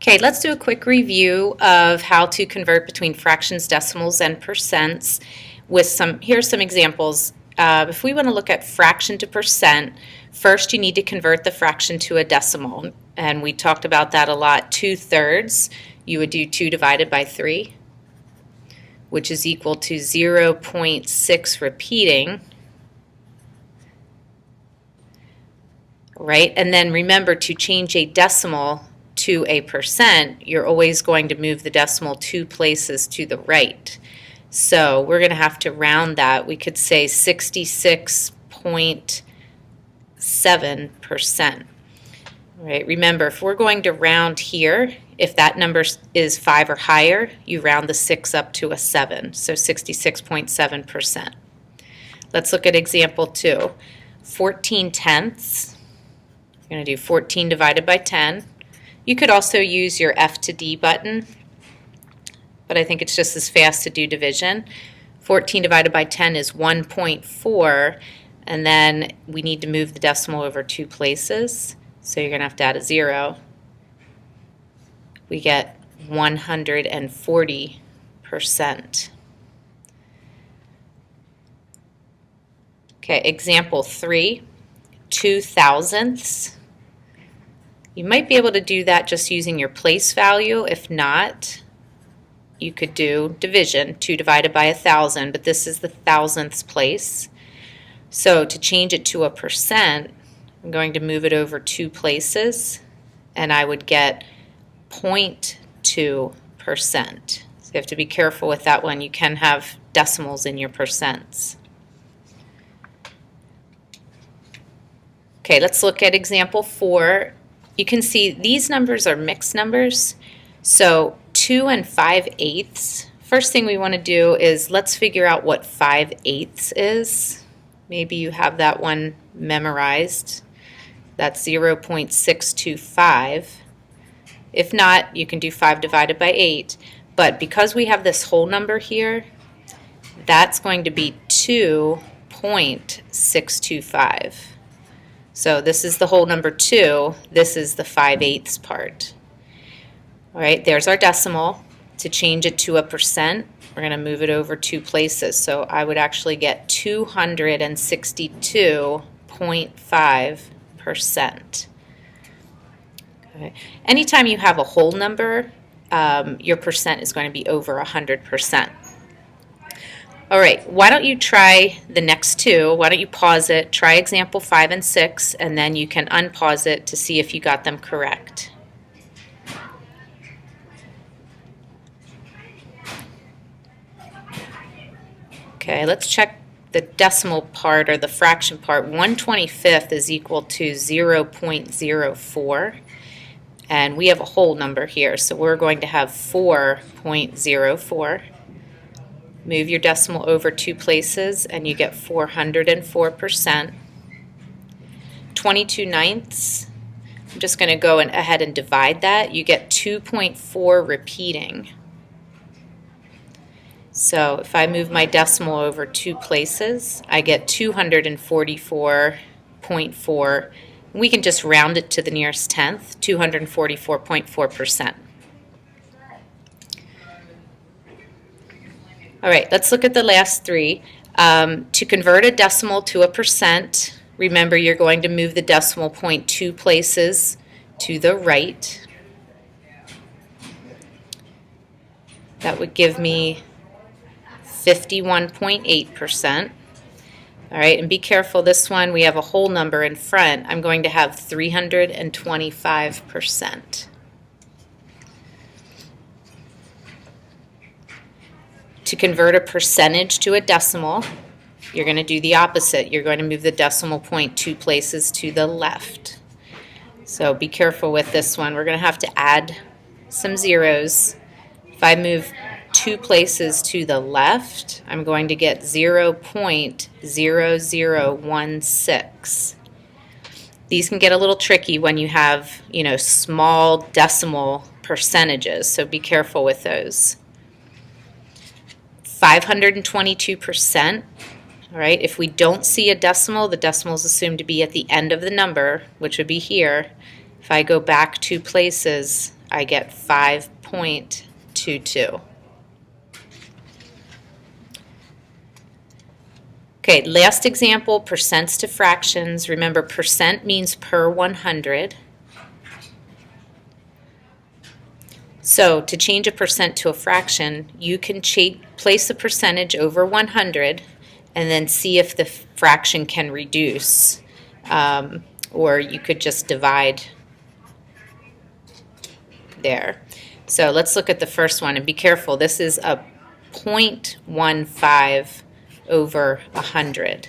Okay, let's do a quick review of how to convert between fractions, decimals, and percents with here's some examples. If we want to look at fraction to percent, first you need to convert the fraction to a decimal, and we talked about that a lot. 2/3, you would do 2 divided by 3, which is equal to 0.6 repeating. Right? And then remember, to change a decimal to a percent, you're always going to move the decimal 2 places to the right. So we're going to have to round that. We could say 66.7%. Right? Remember, if we're going to round here, if that number is 5 or higher, you round the 6 up to a 7, so 66.7%. Let's look at example 2. 14/10. You're going to do 14 divided by 10. You could also use your F to D button, but I think it's just as fast to do division. 14 divided by 10 is 1.4, and then we need to move the decimal over 2 places, so you're going to have to add a 0. We get 140%. Okay, example 3, 2/1000ths. You might be able to do that just using your place value. If not, you could do division, 2 divided by 1,000, but this is the thousandths place. So to change it to a percent, I'm going to move it over 2 places, and I would get 0.2%. So you have to be careful with that one. You can have decimals in your percents. Okay, let's look at example 4. You can see these numbers are mixed numbers. So 2 and 5/8. First thing we want to do is let's figure out what 5/8 is. Maybe you have that one memorized. That's 0.625. If not, you can do 5 divided by 8. But because we have this whole number here, that's going to be 2.625. So this is the whole number 2, this is the 5/8 part. All right, there's our decimal. To change it to a percent, we're going to move it over 2 places. So I would actually get 262.5%. Okay. Anytime you have a whole number, your percent is going to be over 100%. All right, why don't you try the next 2? Why don't you pause it, try example 5 and 6, and then you can unpause it to see if you got them correct. Okay, let's check the decimal part or the fraction part. 1/25 is equal to 0.04, and we have a whole number here, so we're going to have 4.04. Move your decimal over 2 places and you get 404%. 22/9, I'm just going to go ahead and divide that. You get 2.4 repeating. So if I move my decimal over 2 places, I get 244.4. We can just round it to the nearest tenth, 244.4%. All right, let's look at the last 3. To convert a decimal to a percent, remember you're going to move the decimal point 2 places to the right. That would give me 51.8%. All right, and be careful, this one we have a whole number in front. I'm going to have 325%. To convert a percentage to a decimal, you're going to do the opposite. You're going to move the decimal point 2 places to the left. So be careful with this one. We're going to have to add some zeros. If I move 2 places to the left, I'm going to get 0.0016. These can get a little tricky when you have, small decimal percentages, so be careful with those. 522%. All right, if we don't see a decimal, the decimal is assumed to be at the end of the number, which would be here. If I go back 2 places, I get 5.22. Okay, last example, percents to fractions. Remember, percent means per 100. So to change a percent to a fraction, you can place a percentage over 100 and then see if the fraction can reduce. Or you could just divide there. So let's look at the first one, and be careful. This is a 0.15 over 100.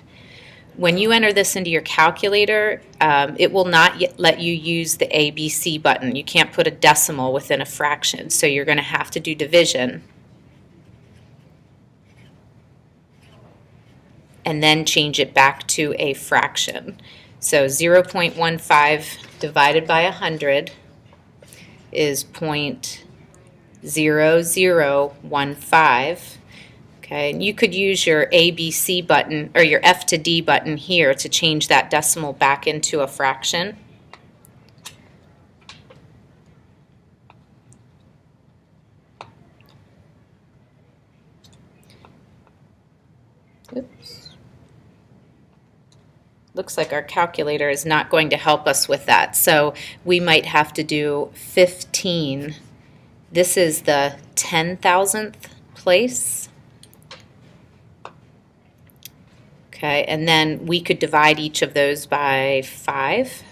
When you enter this into your calculator, it will not let you use the ABC button. You can't put a decimal within a fraction, so you're going to have to do division and then change it back to a fraction. So 0.15 divided by 100 is 0.0015. Okay, and you could use your ABC button or your F to D button here to change that decimal back into a fraction. Oops. Looks like our calculator is not going to help us with that, so we might have to do 15. This is the 10,000th place. Okay, and then we could divide each of those by 5.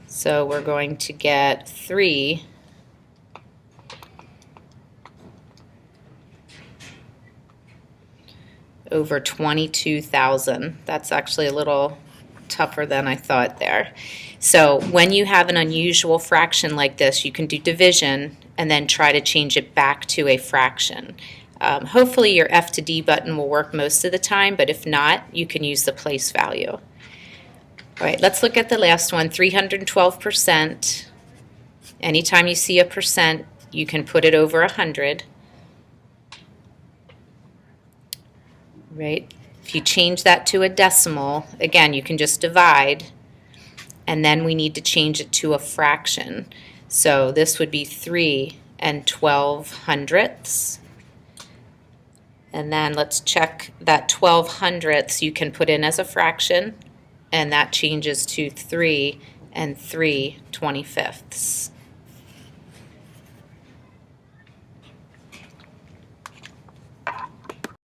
So we're going to get 3 over 22,000. That's actually a little tougher than I thought there. So when you have an unusual fraction like this, you can do division and then try to change it back to a fraction. Hopefully your F to D button will work most of the time, but if not, you can use the place value. All right, let's look at the last one, 312%. Anytime you see a percent, you can put it over 100. Right? If you change that to a decimal, again, you can just divide, and then we need to change it to a fraction. So this would be 3 12/100ths. And then let's check that 12/100ths you can put in as a fraction, and that changes to 3 3/25ths.